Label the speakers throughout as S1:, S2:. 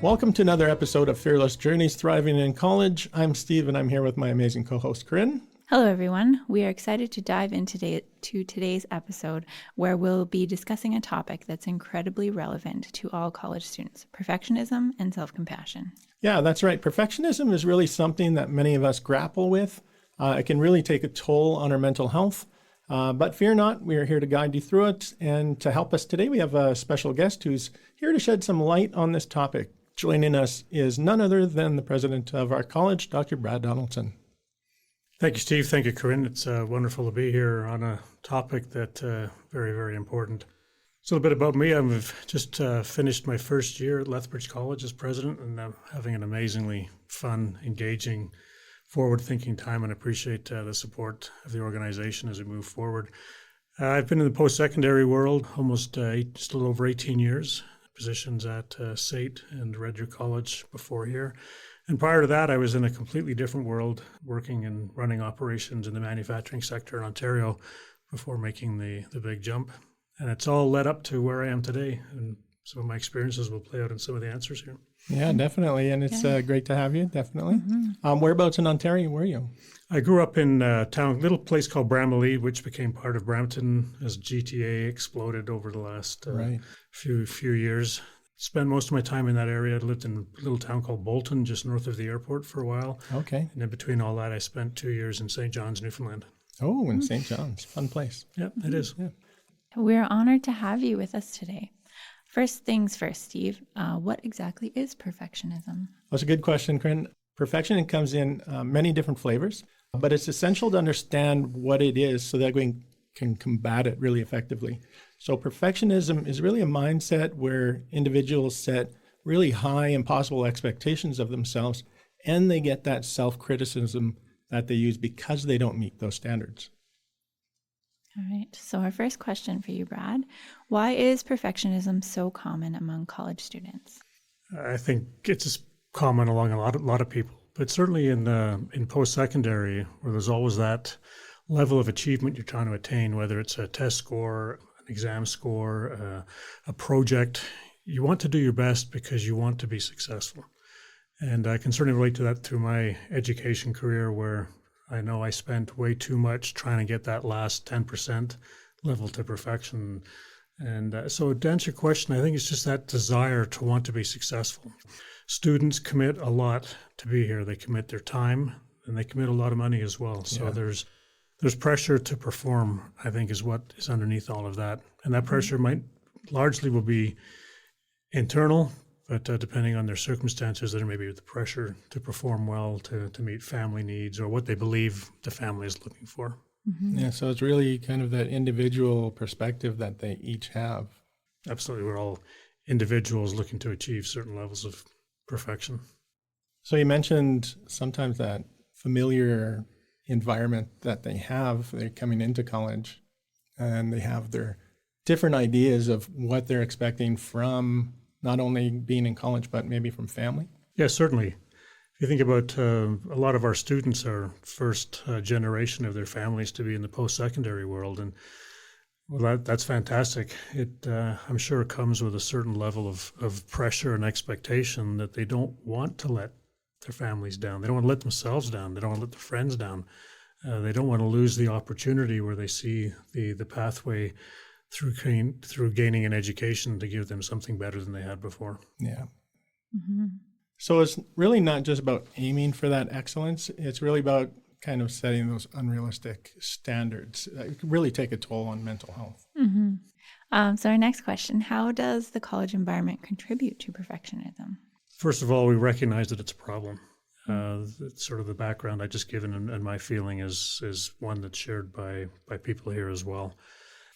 S1: Welcome to another episode of Fearless Journeys Thriving in College. I'm Steve, and I'm here with my amazing co-host, Corrine.
S2: Hello, everyone. We are excited to dive into today's episode, where we'll be discussing a topic that's incredibly relevant to all college students: perfectionism and self-compassion.
S1: Yeah, that's right. Perfectionism is really something that many of us grapple with. It can really take a toll on our mental health. But fear not, we are here to guide you through it. And to help us today, we have a special guest who's here to shed some light on this topic. Joining us is none other than the president of our college, Dr. Brad Donaldson.
S3: Thank you, Steve. Thank you, Corrine. It's wonderful to be here on a topic that very, very important. So a little bit about me. I've just finished my first year at Lethbridge College as president, and I'm having an amazingly fun, engaging, forward-thinking time, and appreciate the support of the organization as we move forward. I've been in the post-secondary world almost just a little over 18 years, positions at SAIT and Red Deer College before here. And prior to that, I was in a completely different world, working and running operations in the manufacturing sector in Ontario before making the big jump. And it's all led up to where I am today. And some of my experiences will play out in some of the answers here.
S1: Yeah, definitely. And it's great to have you, definitely.
S2: Mm-hmm.
S1: Whereabouts in Ontario were you?
S3: I grew up in a little place called Bramalea, which became part of Brampton as GTA exploded over the last few years. Spent most of my time in that area. I lived in a little town called Bolton, just north of the airport for a while.
S1: Okay.
S3: And in between all that, I spent 2 years in St. John's, Newfoundland.
S1: Oh, in St. John's. Fun place.
S3: Yeah, it is.
S1: Yeah.
S2: We're honored to have you with us today. First things first, Steve, what exactly is perfectionism?
S1: That's a good question, Corinne. Perfection comes in many different flavors, but it's essential to understand what it is so that we can combat it really effectively. So perfectionism is really a mindset where individuals set really high, impossible expectations of themselves, and they get that self-criticism that they use because they don't meet those standards.
S2: All right. So our first question for you, Brad, why is perfectionism so common among college students?
S3: I think it's common among a lot of people, but certainly in post-secondary, where there's always that level of achievement you're trying to attain, whether it's a test score, an exam score, a project, you want to do your best because you want to be successful. And I can certainly relate to that through my education career, where I know I spent way too much trying to get that last 10% level to perfection. And so to answer your question, I think it's just that desire to want to be successful. Students commit a lot to be here. They commit their time and they commit a lot of money as well. So there's pressure to perform, I think, is what is underneath all of that. And that pressure will be internal, but depending on their circumstances, there may be the pressure to perform well, to meet family needs or what they believe the family is looking for.
S2: Mm-hmm.
S1: Yeah, so it's really kind of that individual perspective that they each have.
S3: Absolutely. We're all individuals looking to achieve certain levels of perfection.
S1: So you mentioned sometimes that familiar environment that they have, they're coming into college and they have their different ideas of what they're expecting from not only being in college, but maybe from family?
S3: Yes, certainly. If you think about a lot of our students are first generation of their families to be in the post-secondary world, and well, that's fantastic. I'm sure it comes with a certain level of pressure and expectation that they don't want to let their families down. They don't want to let themselves down. They don't want to let their friends down. They don't want to lose the opportunity where they see the pathway through gaining an education to give them something better than they had before.
S1: Yeah.
S2: Mm-hmm.
S1: So it's really not just about aiming for that excellence. It's really about kind of setting those unrealistic standards that can really take a toll on mental health.
S2: Mm-hmm. So our next question, how does the college environment contribute to perfectionism?
S3: First of all, we recognize that it's a problem. It's sort of the background I just given, and my feeling is one that's shared by people here as well.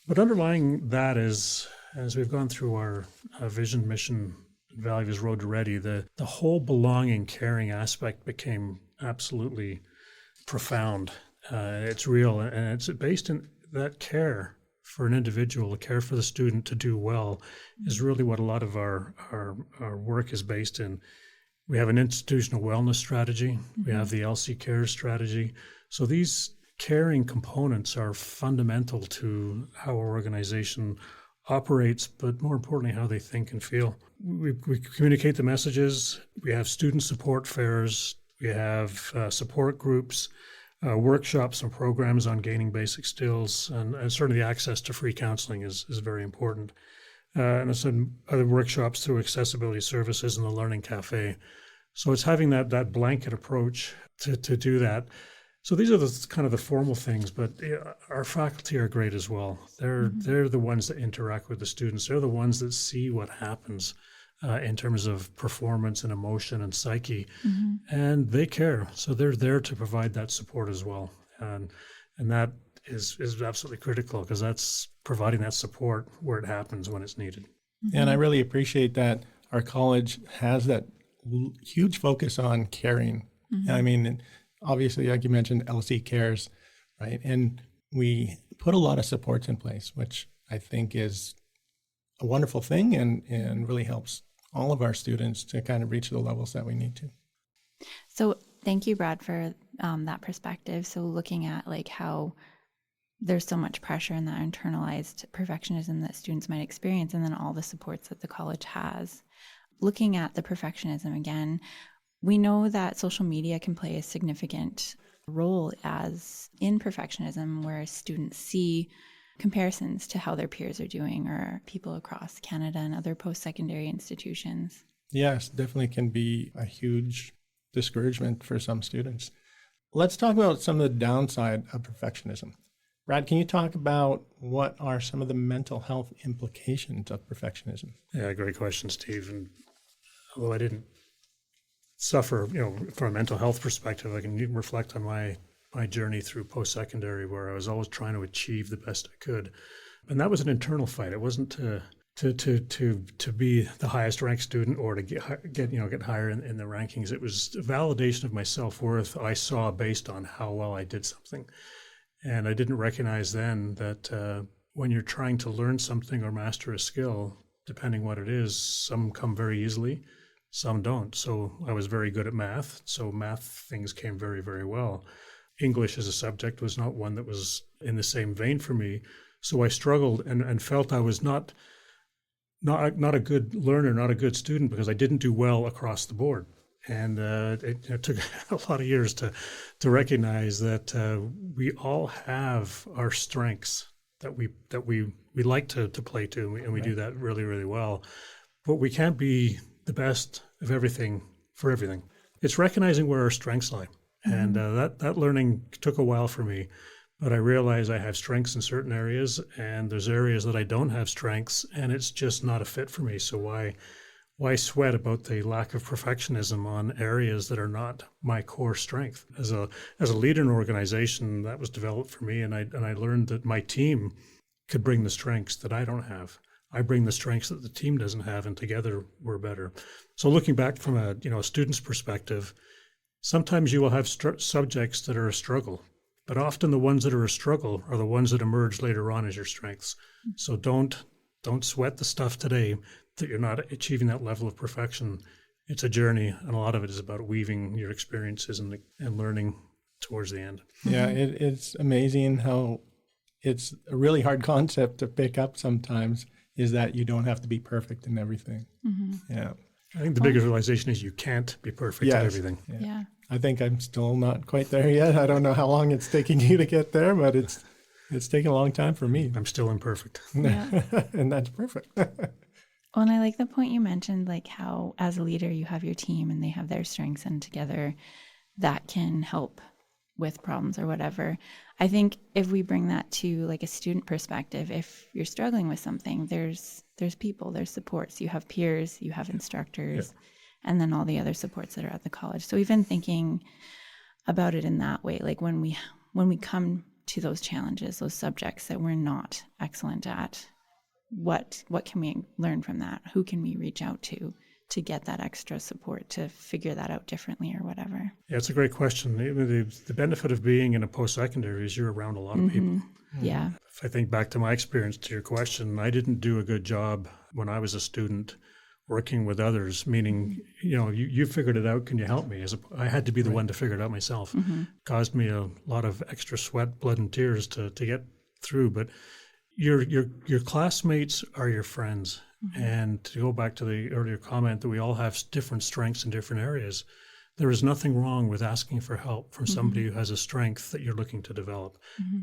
S3: But underlying that is, as we've gone through our vision, mission, values road to ready, the whole belonging, caring aspect became absolutely profound. It's real, and it's based in that care for an individual, a care for the student to do well, is really what a lot of our work is based in. We have an institutional wellness strategy. We have the LC Cares strategy. So these caring components are fundamental to how our organization operates, but more importantly, how they think and feel. We communicate the messages. We have student support fairs. We have support groups, workshops and programs on gaining basic skills, and certainly access to free counseling is very important. And I said other workshops through accessibility services and the Learning Cafe. So it's having that blanket approach to do that. So these are the kind of the formal things, but our faculty are great as well. They're the ones that interact with the students. They're the ones that see what happens in terms of performance and emotion and psyche, and they care. So they're there to provide that support as well, and that is absolutely critical, because that's providing that support where it happens when it's needed.
S1: And I really appreciate that our college has that huge focus on caring. I mean, obviously, like you mentioned, LC cares, right? And we put a lot of supports in place, which I think is a wonderful thing and really helps all of our students to kind of reach the levels that we need to.
S2: So thank you, Brad, for that perspective. So looking at like how there's so much pressure in that internalized perfectionism that students might experience, and then all the supports that the college has. Looking at the perfectionism again, we know that social media can play a significant role as in perfectionism, where students see comparisons to how their peers are doing or people across Canada and other post-secondary institutions.
S1: Yes, definitely can be a huge discouragement for some students. Let's talk about some of the downside of perfectionism. Brad, can you talk about what are some of the mental health implications of perfectionism?
S3: Yeah, great question, Steve. And although I didn't suffer, from a mental health perspective, I can reflect on my journey through post-secondary, where I was always trying to achieve the best I could. And that was an internal fight. It wasn't to be the highest ranked student or to get higher in the rankings. It was a validation of my self-worth I saw based on how well I did something. And I didn't recognize then that when you're trying to learn something or master a skill, depending what it is, some come very easily, some don't. So I was very good at math. So math things came very, very well. English as a subject was not one that was in the same vein for me. So I struggled and felt I was not a good learner, not a good student, because I didn't do well across the board. And it took a lot of years to recognize that we all have our strengths that we like to play to, and we do that really, really well. But we can't be the best of everything for everything. It's recognizing where our strengths lie. And that learning took a while for me, but I realize I have strengths in certain areas, and there's areas that I don't have strengths, and it's just not a fit for me. So why sweat about the lack of perfectionism on areas that are not my core strength? As a leader in an organization, that was developed for me, and I learned that my team could bring the strengths that I don't have. I bring the strengths that the team doesn't have, and together we're better. So looking back from a student's perspective, sometimes you will have subjects that are a struggle, but often the ones that are a struggle are the ones that emerge later on as your strengths. So don't sweat the stuff today that you're not achieving that level of perfection. It's a journey, and a lot of it is about weaving your experiences and learning towards the end.
S1: Yeah, it's amazing how it's a really hard concept to pick up sometimes, is that you don't have to be perfect in everything. Yeah.
S3: I think the biggest realization is you can't be perfect at everything.
S2: Yeah.
S1: I think I'm still not quite there yet. I don't know how long it's taking you to get there, but it's taken a long time for me.
S3: I'm still imperfect.
S2: Yeah.
S1: And that's perfect.
S2: Well, and I like the point you mentioned, like how as a leader you have your team and they have their strengths, and together that can help with problems or whatever. I think if we bring that to like a student perspective, if you're struggling with something, there's people, there's supports. You have peers, you have instructors, and then all the other supports that are at the college. So even thinking about it in that way, like when we come to those challenges, those subjects that we're not excellent at, what can we learn from that? Who can we reach out to get that extra support to figure that out differently or whatever?
S3: Yeah, it's a great question. The benefit of being in a post-secondary is you're around a lot of people.
S2: Yeah.
S3: If I think back to my experience, to your question, I didn't do a good job when I was a student working with others, meaning, you figured it out, can you help me? I had to be the one to figure it out myself. Caused me a lot of extra sweat, blood, and tears to get through. But your classmates are your friends. And to go back to the earlier comment that we all have different strengths in different areas, there is nothing wrong with asking for help from somebody who has a strength that you're looking to develop.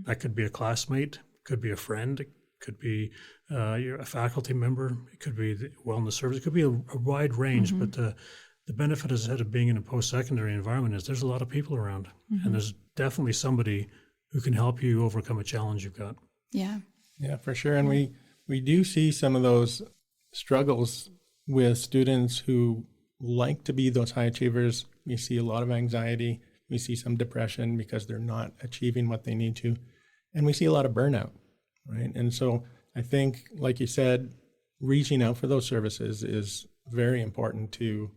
S3: That could be a classmate, could be a friend, it could be you're a faculty member, it could be the wellness service, it could be a wide range. But the benefit, as I said, of being in a post-secondary environment is there's a lot of people around, and there's definitely somebody who can help you overcome a challenge you've got.
S2: Yeah.
S1: Yeah, for sure. And we do see some of those struggles with students who like to be those high achievers. We see a lot of anxiety. We see some depression because they're not achieving what they need to. And we see a lot of burnout, right? And so I think, like you said, reaching out for those services is very important to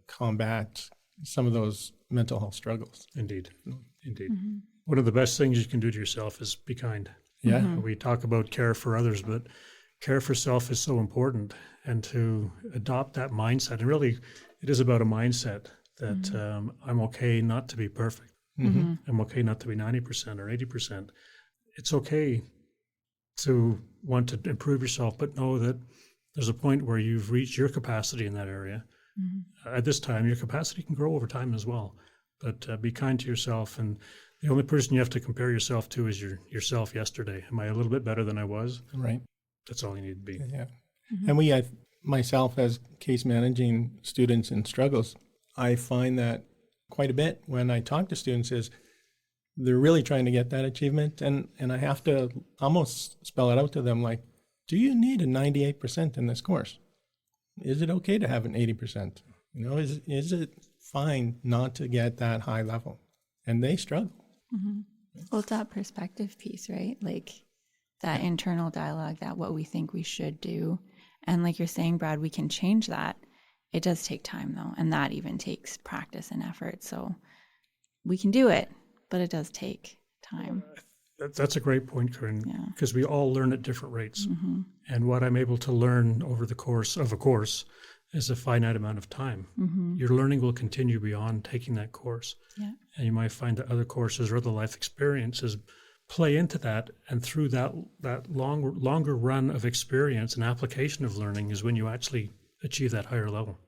S1: combat some of those mental health struggles.
S3: Indeed. One of the best things you can do to yourself is be kind.
S1: Yeah.
S3: We talk about care for others, but care for self is so important. And to adopt that mindset, and really it is about a mindset that I'm okay not to be perfect. I'm okay not to be 90% or 80%. It's okay to want to improve yourself, but know that there's a point where you've reached your capacity in that area. At this time, your capacity can grow over time as well. But be kind to yourself, and the only person you have to compare yourself to is yourself yesterday. Am I a little bit better than I was?
S1: Right.
S3: That's all you need to be.
S1: Yeah. And myself, as case managing students in struggles, I find that quite a bit when I talk to students is they're really trying to get that achievement. And I have to almost spell it out to them like, do you need a 98% in this course? Is it okay to have an 80%? You know, is it fine not to get that high level? And they struggle.
S2: Well, it's that perspective piece, right? Like that internal dialogue, that what we think we should do. And like you're saying, Brad, we can change that. It does take time though. And that even takes practice and effort. So we can do it, but it does take time.
S3: That's a great point, Corinne, because we all learn at different rates. And what I'm able to learn over the course of a course is a finite amount of time. Your learning will continue beyond taking that course. And you might find that other courses or other life experiences play into that. And through that longer run of experience and application of learning is when you actually achieve that higher level.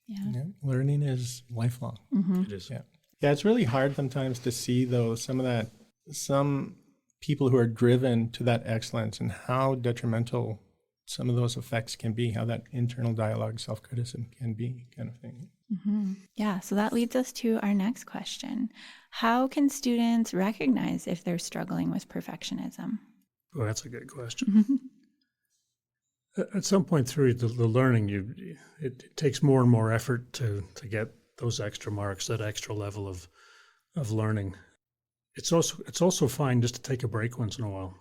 S1: Yeah. Learning is lifelong.
S3: It is.
S1: Yeah, it's really hard sometimes to see though some people who are driven to that excellence and how detrimental some of those effects can be, how that internal dialogue, self-criticism can be, kind of thing.
S2: Yeah, so that leads us to our next question. How can students recognize if they're struggling with perfectionism?
S3: Oh, that's a good question. At some point through the learning, it takes more and more effort to get those extra marks, that extra level of learning. It's also fine just to take a break once in a while.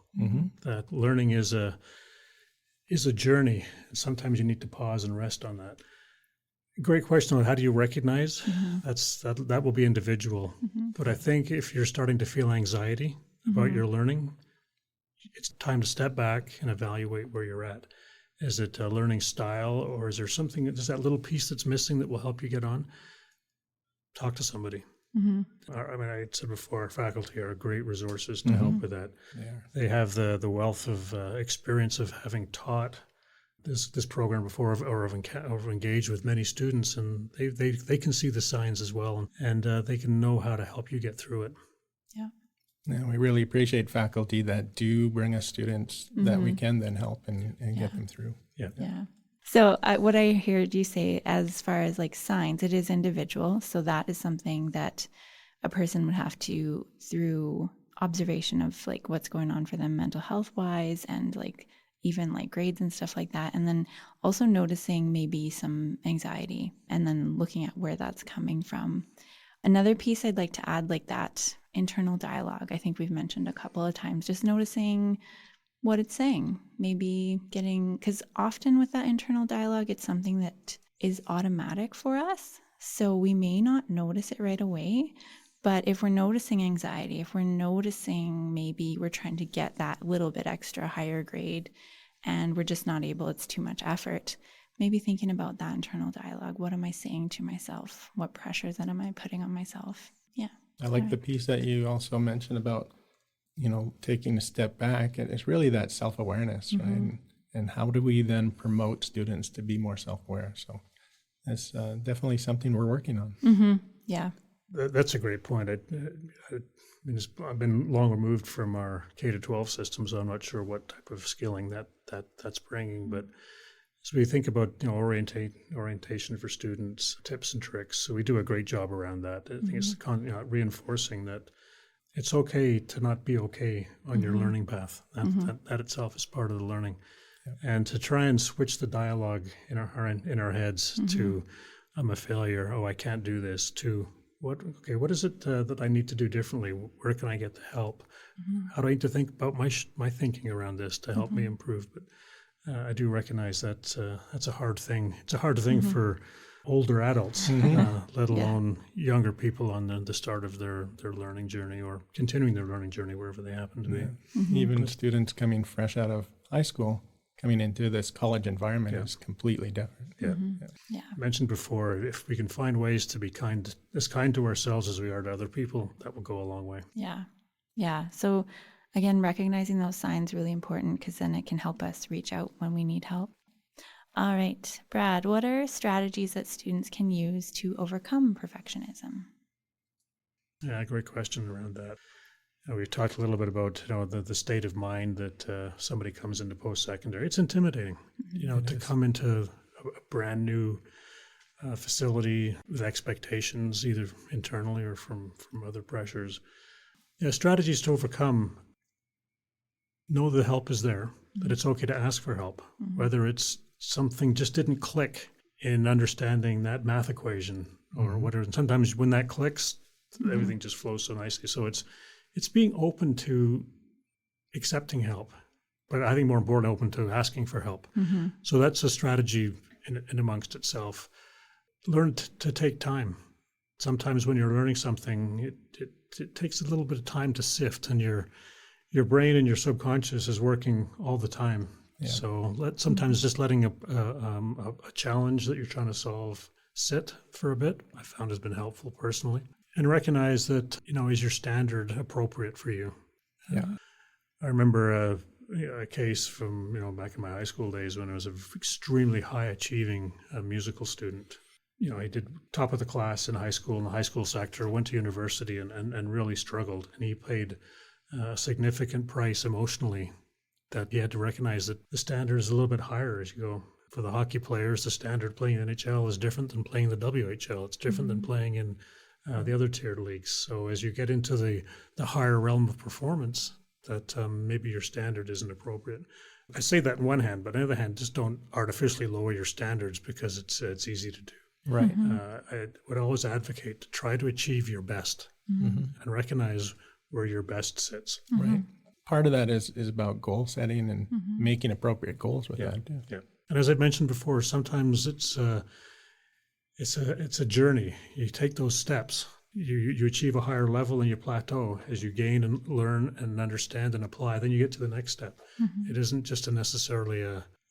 S3: That learning is a journey. Sometimes you need to pause and rest on that. Great question on how do you recognize? That will be individual. But I think if you're starting to feel anxiety about your learning, it's time to step back and evaluate where you're at. Is it a learning style, or is there something, is that little piece that's missing that will help you get on? Talk to somebody. I mean, I said before, our faculty are great resources to help with that. They have the wealth of experience of having taught this program before or engaged with many students, and they can see the signs as well, and they can know how to help you get through it.
S1: Yeah, we really appreciate faculty that do bring us students that we can then help and get them through.
S2: So what I heard you say as far as like signs, it is individual. So that is something that a person would have to, through observation of like what's going on for them mental health wise and like even like grades and stuff like that. And then also noticing maybe some anxiety and then looking at where that's coming from. Another piece I'd like to add, like that internal dialogue, I think we've mentioned a couple of times, just noticing what it's saying, maybe because often with that internal dialogue, it's something that is automatic for us. So we may not notice it right away, but if we're noticing anxiety, if we're noticing maybe we're trying to get that little bit extra higher grade and we're just not able, it's too much effort, maybe thinking about that internal dialogue. What am I saying to myself? What pressures that am I putting on myself?
S1: I like the piece that you also mentioned about taking a step back, it's really that self-awareness, right? And how do we then promote students to be more self-aware? So that's definitely something we're working on.
S2: Yeah.
S3: That's a great point. I've been long removed from our K-12 system, so I'm not sure what type of skilling that's bringing. But as we think about orientation for students, tips and tricks, so we do a great job around that. I think it's reinforcing that it's okay to not be okay on your learning path. That itself is part of the learning, and to try and switch the dialogue in our heads to "I'm a failure," "Oh, I can't do this," to what is it that I need to do differently? Where can I get the help? How do I need to think about my thinking around this to help me improve? But I do recognize that that's a hard thing. It's a hard thing for older adults, let alone younger people on the start of their learning journey or continuing their learning journey wherever they happen to be.
S1: Even students coming fresh out of high school, coming into this college environment is completely different.
S3: I mentioned before, if we can find ways to be as kind to ourselves as we are to other people, that will go a long way.
S2: Yeah. So again, recognizing those signs really important, because then it can help us reach out when we need help. All right, Brad, what are strategies that students can use to overcome perfectionism?
S3: Yeah, great question around that. We've talked a little bit about the state of mind that somebody comes into post-secondary. It's intimidating, to come into a brand new facility with expectations, either internally or from other pressures. Strategies to overcome: know the help is there, that it's okay to ask for help, whether it's something just didn't click in understanding that math equation or whatever. And sometimes when that clicks, everything just flows so nicely. So it's being open to accepting help, but I think more important, open to asking for help. So that's a strategy in amongst itself. Learn to take time. Sometimes when you're learning something, it takes a little bit of time to sift, and your brain and your subconscious is working all the time. Yeah. So sometimes just letting a challenge that you're trying to solve sit for a bit, I found has been helpful personally. And recognize that, is your standard appropriate for you?
S1: Yeah.
S3: I remember a case from, back in my high school days when I was an extremely high achieving musical student. He did top of the class in high school, in the high school sector, went to university and really struggled. And he paid a significant price emotionally that he had to recognize that the standard is a little bit higher as you go. For the hockey players, the standard playing in NHL is different than playing the WHL. It's different than playing in the other tiered leagues. So as you get into the higher realm of performance, that maybe your standard isn't appropriate. I say that on one hand, but on the other hand, just don't artificially lower your standards because it's easy to do.
S1: Right.
S3: I would always advocate to try to achieve your best and recognize where your best sits.
S1: Right. Part of that is about goal setting and making appropriate goals with that too.
S3: Yeah. And as I mentioned before, sometimes it's a journey. You take those steps. You achieve a higher level and you plateau as you gain and learn and understand and apply. Then you get to the next step. It isn't just necessarily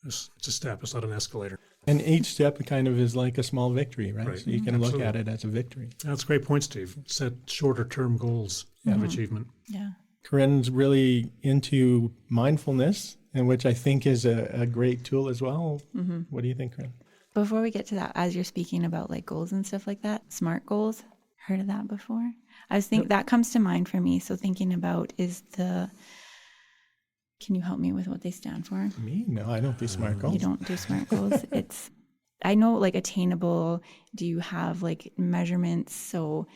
S3: it's a step. It's not an escalator.
S1: And each step kind of is like a small victory, right? So you can look at it as a victory.
S3: That's a great point, Steve. Set shorter term goals of achievement.
S2: Yeah.
S1: Corrine's really into mindfulness, and which I think is a great tool as well. What do you think, Corrine?
S2: Before we get to that, as you're speaking about like goals and stuff like that, SMART goals, heard of that before? I was thinking that comes to mind for me. So thinking about can you help me with what they stand for?
S1: Me? No, I don't do SMART goals.
S2: You don't do SMART goals. I know like attainable. Do you have like measurements? So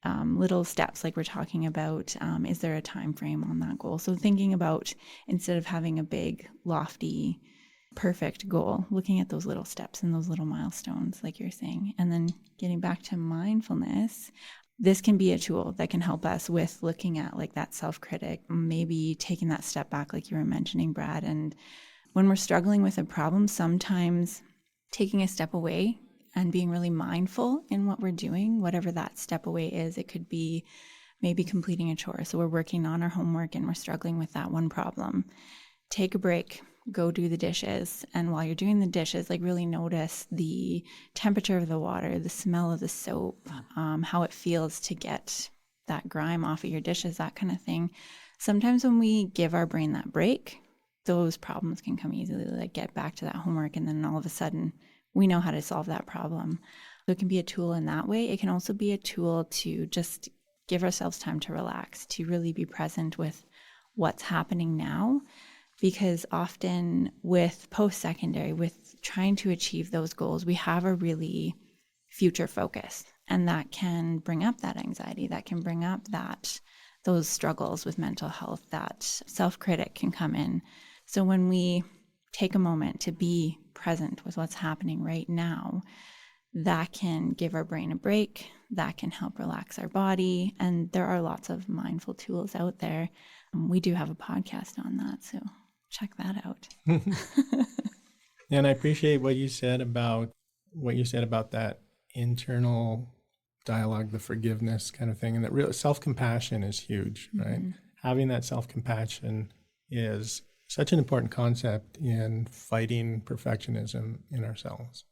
S2: little steps like we're talking about. Is there a time frame on that goal? So thinking about, instead of having a big, lofty, perfect goal, looking at those little steps and those little milestones, like you're saying. And then getting back to mindfulness, this can be a tool that can help us with looking at like that self-critic, maybe taking that step back like you were mentioning, Brad. And when we're struggling with a problem, sometimes taking a step away and being really mindful in what we're doing, whatever that step away is. It could be maybe completing a chore. So we're working on our homework and we're struggling with that one problem. Take a break, go do the dishes. And while you're doing the dishes, like really notice the temperature of the water, the smell of the soap, how it feels to get that grime off of your dishes, that kind of thing. Sometimes when we give our brain that break, those problems can come easily, like get back to that homework, and then all of a sudden we know how to solve that problem. So it can be a tool in that way. It can also be a tool to just give ourselves time to relax, to really be present with what's happening now. Because often with post-secondary, with trying to achieve those goals, we have a really future focus, and that can bring up that anxiety, that can bring up those struggles with mental health, that self-critic can come in. So when we take a moment to be present with what's happening right now, that can give our brain a break, that can help relax our body, and there are lots of mindful tools out there. We do have a podcast on that, so check that out.
S1: And I appreciate what you said about that internal dialogue, the forgiveness kind of thing, and that real self-compassion is huge, right? Mm-hmm. Having that self-compassion is such an important concept in fighting perfectionism in ourselves.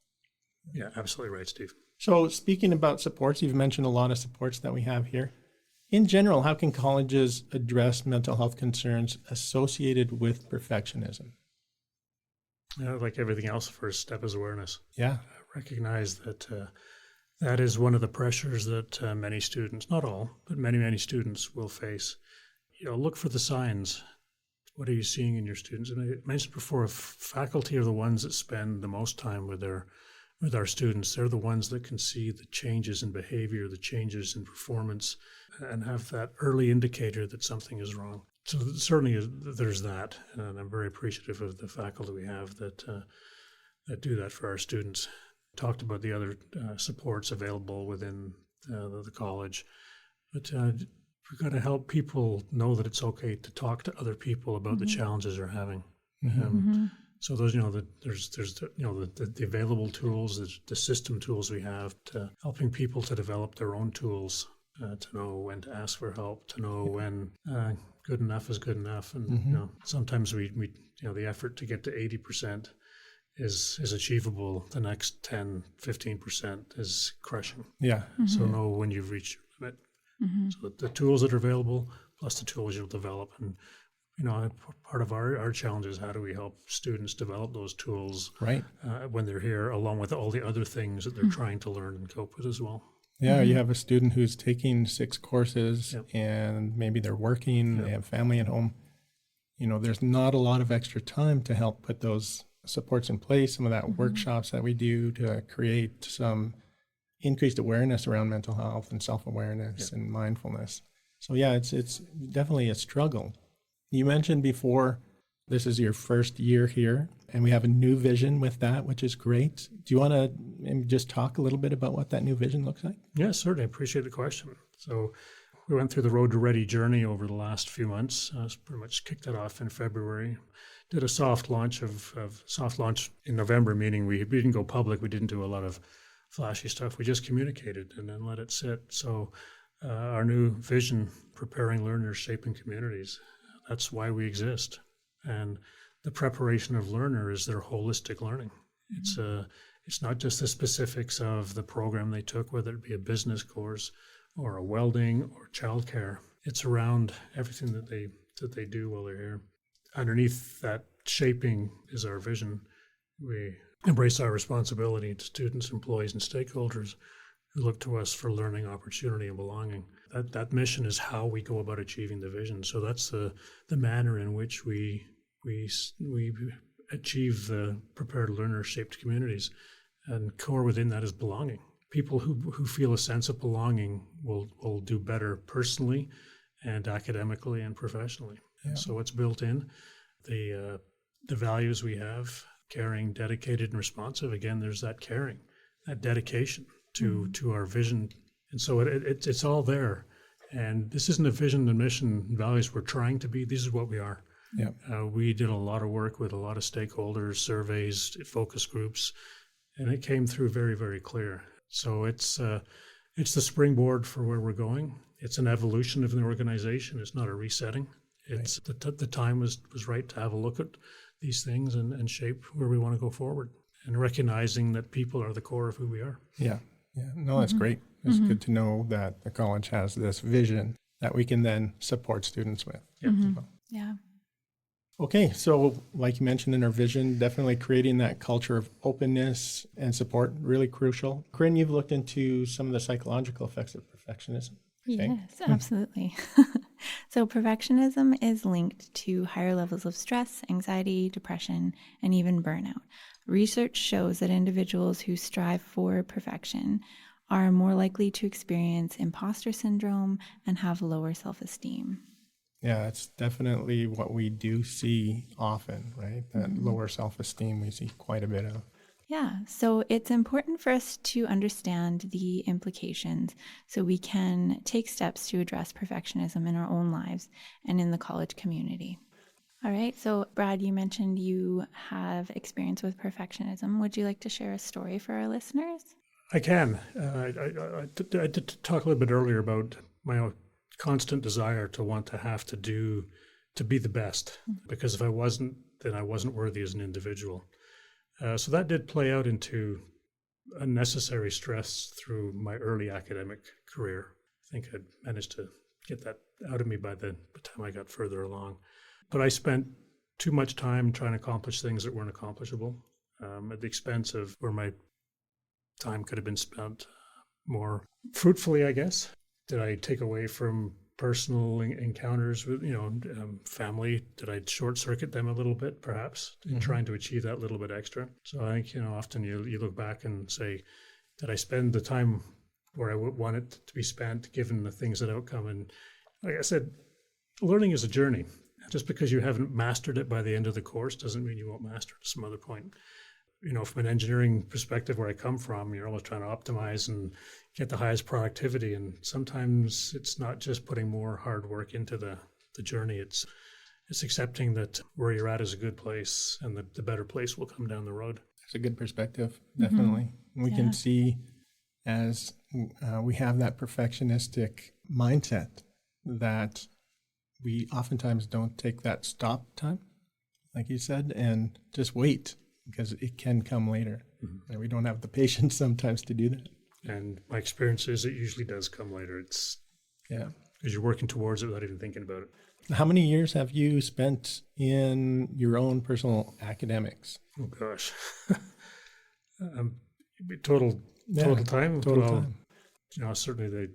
S3: Yeah, absolutely right, Steve.
S1: So speaking about supports, you've mentioned a lot of supports that we have here. In general, how can colleges address mental health concerns associated with perfectionism?
S3: Like everything else, the first step is awareness.
S1: Yeah.
S3: Recognize that that is one of the pressures that many students, not all, but many students will face. Look for the signs. What are you seeing in your students? And I mentioned before, faculty are the ones that spend the most time with our students. They're the ones that can see the changes in behavior, the changes in performance, and have that early indicator that something is wrong. So certainly there's that, and I'm very appreciative of the faculty we have that do that for our students. Talked about the other supports available within the college, but we've got to help people know that it's okay to talk to other people about mm-hmm. the challenges they're having. Mm-hmm. So those, there's the available tools, the system tools we have to helping people to develop their own tools, to know when to ask for help, to know when good enough is good enough. And mm-hmm. Sometimes we the effort to get to 80% is achievable. The next 10, 15% is crushing.
S1: Yeah.
S3: Mm-hmm. So know when you've reached your limit. Mm-hmm. So the tools that are available plus the tools you'll develop. And part of our challenge is how do we help students develop those tools
S1: right
S3: when they're here, along with all the other things that they're mm-hmm. trying to learn and cope with as well.
S1: Yeah, mm-hmm. You have a student who's taking 6 courses yep. and maybe they're working, yep. they have family at home. There's not a lot of extra time to help put those supports in place, some of that mm-hmm. workshops that we do to create some increased awareness around mental health and self-awareness yep. and mindfulness. So yeah, it's definitely a struggle. You mentioned before, this is your first year here, and we have a new vision with that, which is great. Do you want to just talk a little bit about what that new vision looks like?
S3: Yeah, certainly. I appreciate the question. So we went through the Road to Ready journey over the last few months. Pretty much kicked that off in February. Did a soft launch in November, meaning we didn't go public. We didn't do a lot of flashy stuff. We just communicated and then let it sit. So our new vision, preparing learners, shaping communities. That's why we exist. And the preparation of learner is their holistic learning. Mm-hmm. It's not just the specifics of the program they took, whether it be a business course or a welding or childcare. It's around everything that they do while they're here. Underneath that shaping is our vision. We embrace our responsibility to students, employees, and stakeholders who look to us for learning, opportunity, and belonging. That mission is how we go about achieving the vision. So that's the manner in which we achieve the prepared learner-shaped communities. And core within that is belonging. People who feel a sense of belonging will do better personally and academically and professionally. Yeah. So it's built in. The values we have, caring, dedicated, and responsive. Again, there's that caring, that dedication to our vision. And so it's all there. And this isn't a vision and mission and values we're trying to be. This is what we are. Yeah. We did a lot of work with a lot of stakeholders, surveys, focus groups, and it came through very, very clear. So it's the springboard for where we're going. It's an evolution of an organization. It's not a resetting. It's right. The time was right to have a look at these things and shape where we want to go forward, and recognizing that people are the core of who we are.
S1: Yeah. Yeah. No, that's mm-hmm. great. It's mm-hmm. good to know that the college has this vision that we can then support students with.
S2: Yeah.
S1: Okay, so like you mentioned in our vision, definitely creating that culture of openness and support, really crucial. Corinne, you've looked into some of the psychological effects of perfectionism.
S2: Yes, absolutely. So perfectionism is linked to higher levels of stress, anxiety, depression, and even burnout. Research shows that individuals who strive for perfection are more likely to experience imposter syndrome and have lower self-esteem.
S1: Yeah, it's definitely what we do see often, right? That lower self-esteem we see quite a bit of.
S2: Yeah, so it's important for us to understand the implications so we can take steps to address perfectionism in our own lives and in the college community. All right, so Brad, you mentioned you have experience with perfectionism. Would you like to share a story for our listeners?
S3: I can. I did talk a little bit earlier about my own constant desire to want to have to be the best, because if I wasn't, then I wasn't worthy as an individual. So that did play out into unnecessary stress through my early academic career. I think I'd managed to get that out of me by the time I got further along. But I spent too much time trying to accomplish things that weren't accomplishable, at the expense of where my time could have been spent more fruitfully, I guess. Did I take away from personal encounters with, family? Did I short circuit them a little bit, perhaps, in trying to achieve that little bit extra? So I think, often you look back and say, did I spend the time where I would want it to be spent, given the things that outcome? And like I said, learning is a journey. Just because you haven't mastered it by the end of the course doesn't mean you won't master it at some other point. From an engineering perspective where I come from, you're always trying to optimize and get the highest productivity. And sometimes it's not just putting more hard work into the journey. It's accepting that where you're at is a good place and the better place will come down the road.
S1: That's a good perspective, definitely. We can see as we have that perfectionistic mindset that we oftentimes don't take that stop time, like you said, and just wait, because it can come later. And we don't have the patience sometimes to do that.
S3: And my experience is it usually does come later. It's because you're working towards it without even thinking about it.
S1: How many years have you spent in your own personal academics?
S3: Oh gosh, total time.
S1: Total time.
S3: Certainly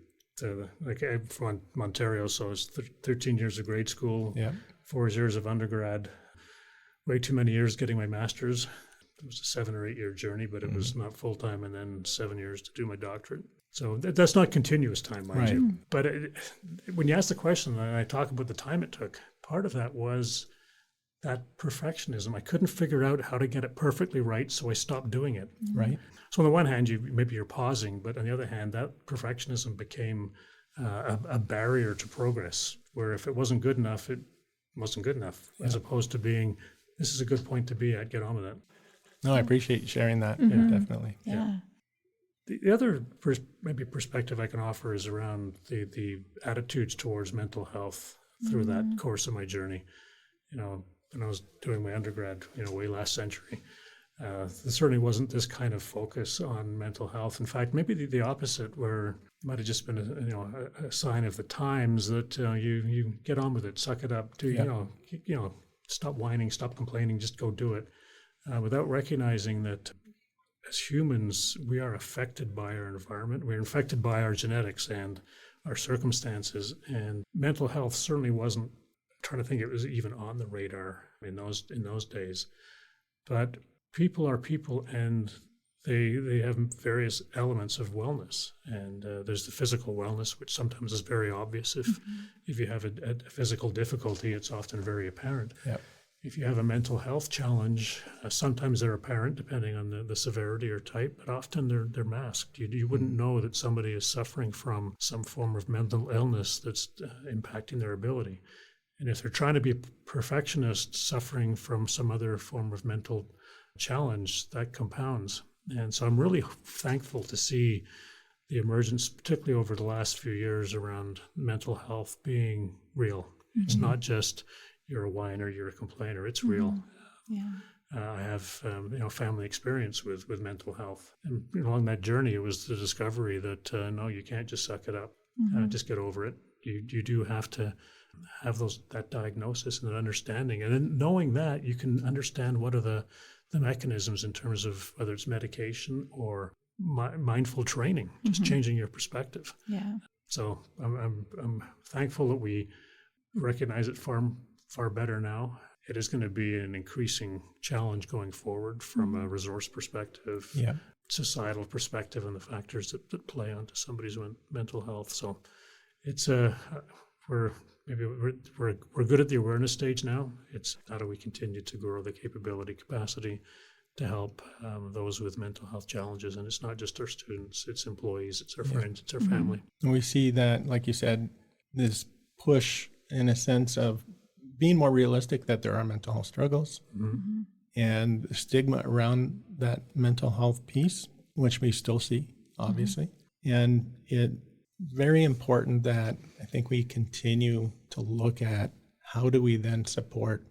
S3: like I'm from Ontario, so it's 13 years of grade school, 4 years of undergrad, way too many years getting my master's. It was a 7 or 8 year journey, but it was not full time, and then 7 years to do my doctorate. So that's not continuous time, mind you. But when you ask the question, and I talk about the time it took, part of that was that perfectionism. I couldn't figure out how to get it perfectly right, so I stopped doing it.
S1: Right.
S3: So on the one hand, maybe you're pausing, but on the other hand, that perfectionism became a barrier to progress, where if it wasn't good enough, it wasn't good enough, as opposed to being, this is a good point to be at, get on with it.
S1: No, I appreciate you sharing that. Yeah, definitely.
S2: Yeah.
S3: The other maybe perspective I can offer is around the attitudes towards mental health through that course of my journey. When I was doing my undergrad, way last century, there certainly wasn't this kind of focus on mental health. In fact, maybe the opposite, where it might have just been a sign of the times that you get on with it, suck it up, stop whining, stop complaining, just go do it, without recognizing that as humans, we are affected by our environment. We're affected by our genetics and our circumstances. And mental health certainly wasn't, I'm trying to think, it was even on the radar in those days. But people are people, and they have various elements of wellness. And there's the physical wellness, which sometimes is very obvious. If you have a physical difficulty, it's often very apparent.
S1: Yep.
S3: If you have a mental health challenge, sometimes they're apparent depending on the severity or type, but often they're masked. You wouldn't know that somebody is suffering from some form of mental illness that's impacting their ability. And if they're trying to be a perfectionist suffering from some other form of mental challenge, that compounds. And so I'm really thankful to see the emergence, particularly over the last few years, around mental health being real. It's not just you're a whiner, you're a complainer. It's real. I have family experience with mental health, and along that journey, it was the discovery that no, you can't just suck it up, just get over it. You do have to have that diagnosis and that understanding. And then knowing that, you can understand what are the mechanisms in terms of whether it's medication or mindful training, just changing your perspective.
S2: Yeah.
S3: So I'm thankful that we recognize it far better now. It is going to be an increasing challenge going forward from a resource perspective, societal perspective, and the factors that play onto somebody's mental health. So it's we're good at the awareness stage now. It's how do we continue to grow the capability, capacity to help those with mental health challenges. And it's not just our students, it's employees, it's our friends, it's our family.
S1: And we see that, like you said, this push in a sense of being more realistic that there are mental health struggles and the stigma around that mental health piece, which we still see, obviously. And it's very important that I think we continue to look at how do we then support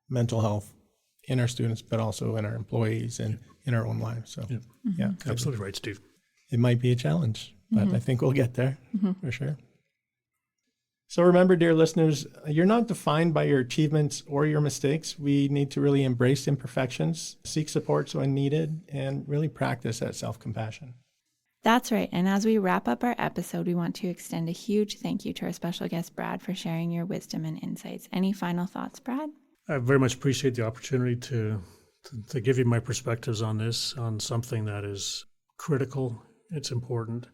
S1: mental health in our students, but also in our employees and in our own lives. So,
S3: Absolutely right, Steve.
S1: It might be a challenge, but I think we'll get there for sure. So remember, dear listeners, you're not defined by your achievements or your mistakes. We need to really embrace imperfections, seek support when needed, and really practice that self-compassion.
S2: That's right. And as we wrap up our episode, we want to extend a huge thank you to our special guest, Brad, for sharing your wisdom and insights. Any final thoughts, Brad?
S3: I very much appreciate the opportunity to give you my perspectives on this, on something that is critical. It's important.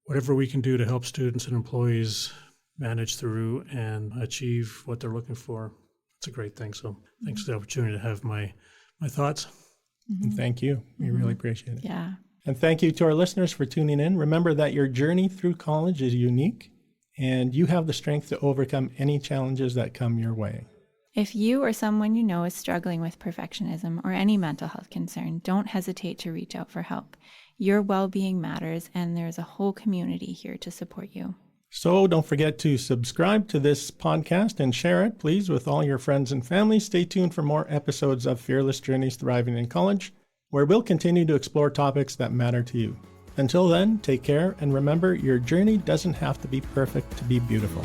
S3: Whatever we can do to help students and employees manage through and achieve what they're looking for, it's a great thing. So thanks for the opportunity to have my thoughts.
S1: And thank you. We really appreciate it.
S2: Yeah.
S1: And thank you to our listeners for tuning in. Remember that your journey through college is unique and you have the strength to overcome any challenges that come your way.
S2: If you or someone you know is struggling with perfectionism or any mental health concern, don't hesitate to reach out for help. Your well-being matters, and there's a whole community here to support you.
S1: So don't forget to subscribe to this podcast and share it, please, with all your friends and family. Stay tuned for more episodes of Fearless Journeys Thriving in College, where we'll continue to explore topics that matter to you. Until then, take care, and remember, your journey doesn't have to be perfect to be beautiful.